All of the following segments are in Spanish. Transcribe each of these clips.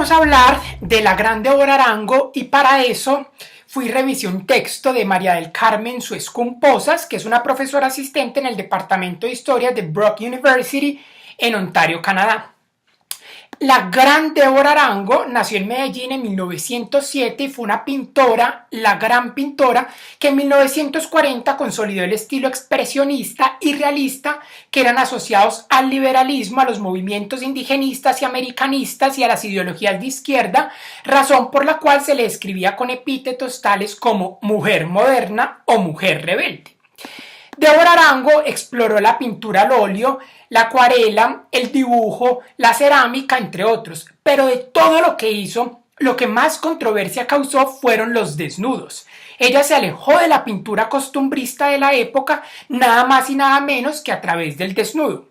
vamos a hablar de la Grande Obra Arango y para eso fui y revisé un texto de María del Carmen Suescún Posas, que es una profesora asistente en el Departamento de Historia de Brock University en Ontario, Canadá. La Gran Débora Arango nació en Medellín en 1907 y fue una pintora, la gran pintora, que en 1940 consolidó el estilo expresionista y realista que eran asociados al liberalismo, a los movimientos indigenistas y americanistas y a las ideologías de izquierda, razón por la cual se le describía con epítetos tales como mujer moderna o mujer rebelde. Débora Arango exploró la pintura al óleo, la acuarela, el dibujo, la cerámica, entre otros, pero de todo lo que hizo, lo que más controversia causó fueron los desnudos. Ella se alejó de la pintura costumbrista de la época, nada más y nada menos que a través del desnudo.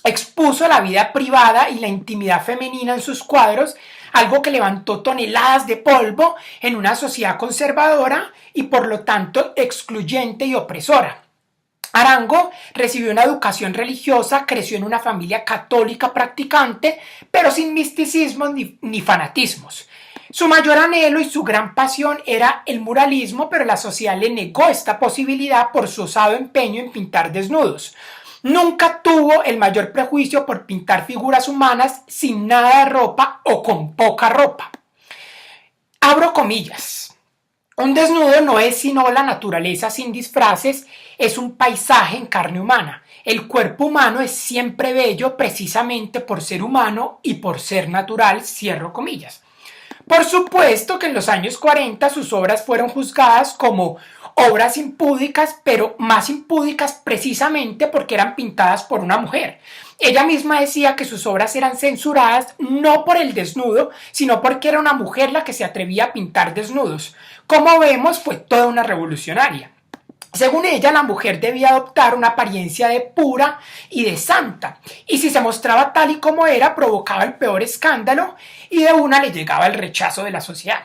Expuso la vida privada y la intimidad femenina en sus cuadros, algo que levantó toneladas de polvo en una sociedad conservadora y por lo tanto excluyente y opresora. Arango recibió una educación religiosa, creció en una familia católica practicante, pero sin misticismos ni fanatismos. Su mayor anhelo y su gran pasión era el muralismo, pero la sociedad le negó esta posibilidad por su osado empeño en pintar desnudos. Nunca tuvo el mayor prejuicio por pintar figuras humanas sin nada de ropa o con poca ropa. Abro comillas. Un desnudo no es sino la naturaleza sin disfraces, es un paisaje en carne humana. El cuerpo humano es siempre bello precisamente por ser humano y por ser natural, cierro comillas. Por supuesto que en los años 40 sus obras fueron juzgadas como obras impúdicas, pero más impúdicas precisamente porque eran pintadas por una mujer. Ella misma decía que sus obras eran censuradas no por el desnudo, sino porque era una mujer la que se atrevía a pintar desnudos. Como vemos, fue toda una revolucionaria. Según ella, la mujer debía adoptar una apariencia de pura y de santa, y si se mostraba tal y como era, provocaba el peor escándalo y de una le llegaba el rechazo de la sociedad.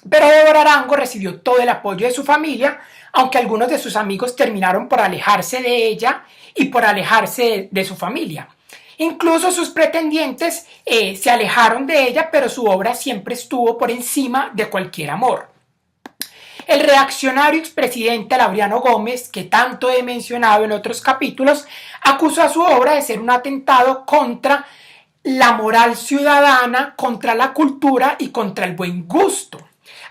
Pero Débora Arango recibió todo el apoyo de su familia, aunque algunos de sus amigos terminaron por alejarse de ella y por alejarse de su familia. Incluso sus pretendientes se alejaron de ella, pero su obra siempre estuvo por encima de cualquier amor. El reaccionario expresidente Laureano Gómez, que tanto he mencionado en otros capítulos, acusó a su obra de ser un atentado contra la moral ciudadana, contra la cultura y contra el buen gusto.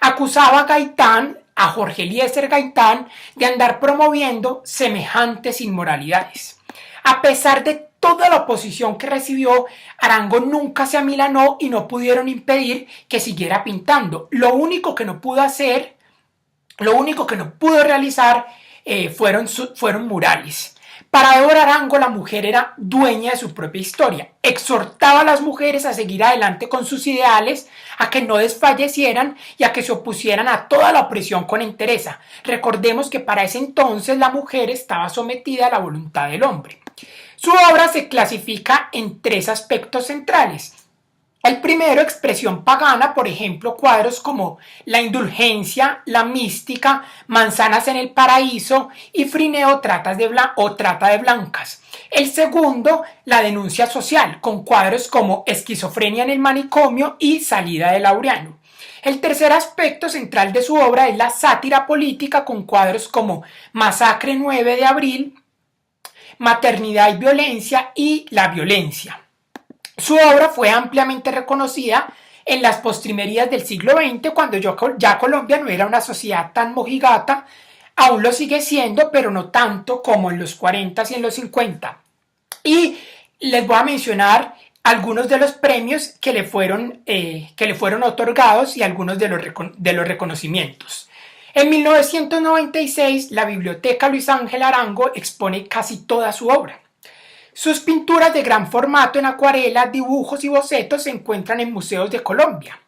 Acusaba a Gaitán, a Jorge Eliezer Gaitán, de andar promoviendo semejantes inmoralidades. A pesar de toda la oposición que recibió, Arango nunca se amilanó y no pudieron impedir que siguiera pintando. Lo único que no pudo realizar fueron murales. Para Débora Arango, la mujer era dueña de su propia historia. Exhortaba a las mujeres a seguir adelante con sus ideales, a que no desfallecieran y a que se opusieran a toda la opresión con entereza. Recordemos que para ese entonces la mujer estaba sometida a la voluntad del hombre. Su obra se clasifica en tres aspectos centrales. El primero, expresión pagana, por ejemplo, cuadros como La Indulgencia, La Mística, Manzanas en el Paraíso y Frineo trata de blancas. El segundo, la denuncia social, con cuadros como Esquizofrenia en el manicomio y Salida de Laureano. El tercer aspecto central de su obra es la sátira política, con cuadros como Masacre 9 de abril, Maternidad y Violencia y La Violencia. Su obra fue ampliamente reconocida en las postrimerías del siglo XX, cuando ya Colombia no era una sociedad tan mojigata. Aún lo sigue siendo, pero no tanto como en los 40 y en los 50. Y les voy a mencionar algunos de los premios que le fueron otorgados y algunos de los reconocimientos. En 1996, la Biblioteca Luis Ángel Arango expone casi toda su obra. Sus pinturas de gran formato en acuarela, dibujos y bocetos se encuentran en museos de Colombia,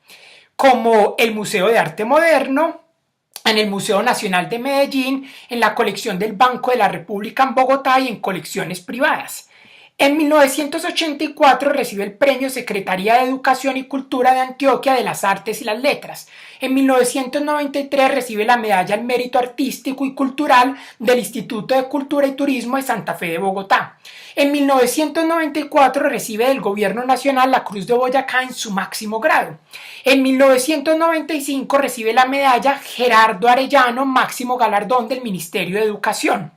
como el Museo de Arte Moderno, en el Museo Nacional de Medellín, en la colección del Banco de la República en Bogotá y en colecciones privadas. En 1984 recibe el Premio Secretaría de Educación y Cultura de Antioquia de las Artes y las Letras. En 1993 recibe la Medalla al Mérito Artístico y Cultural del Instituto de Cultura y Turismo de Santa Fe de Bogotá. En 1994 recibe del Gobierno Nacional la Cruz de Boyacá en su máximo grado. En 1995 recibe la medalla Gerardo Arellano, máximo galardón del Ministerio de Educación.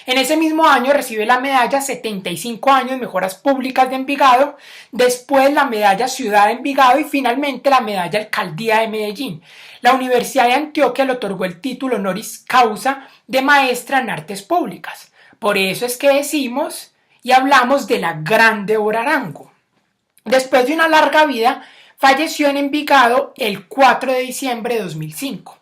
En ese mismo año recibe la medalla 75 años Mejoras Públicas de Envigado, después la medalla Ciudad de Envigado y finalmente la medalla Alcaldía de Medellín. La Universidad de Antioquia le otorgó el título honoris causa de maestra en artes públicas. Por eso es que decimos y hablamos de la Gran Débora Arango. Después de una larga vida, falleció en Envigado el 4 de diciembre de 2005.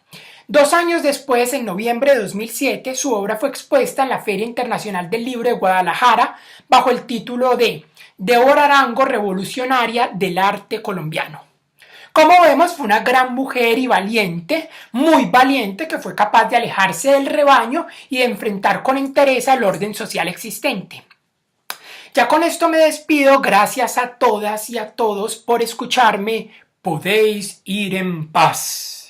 2 años después, en noviembre de 2007, su obra fue expuesta en la Feria Internacional del Libro de Guadalajara bajo el título de Débora Arango, revolucionaria del arte colombiano. Como vemos, fue una gran mujer y valiente, muy valiente, que fue capaz de alejarse del rebaño y de enfrentar con entereza el orden social existente. Ya con esto me despido, gracias a todas y a todos por escucharme. Podéis ir en paz.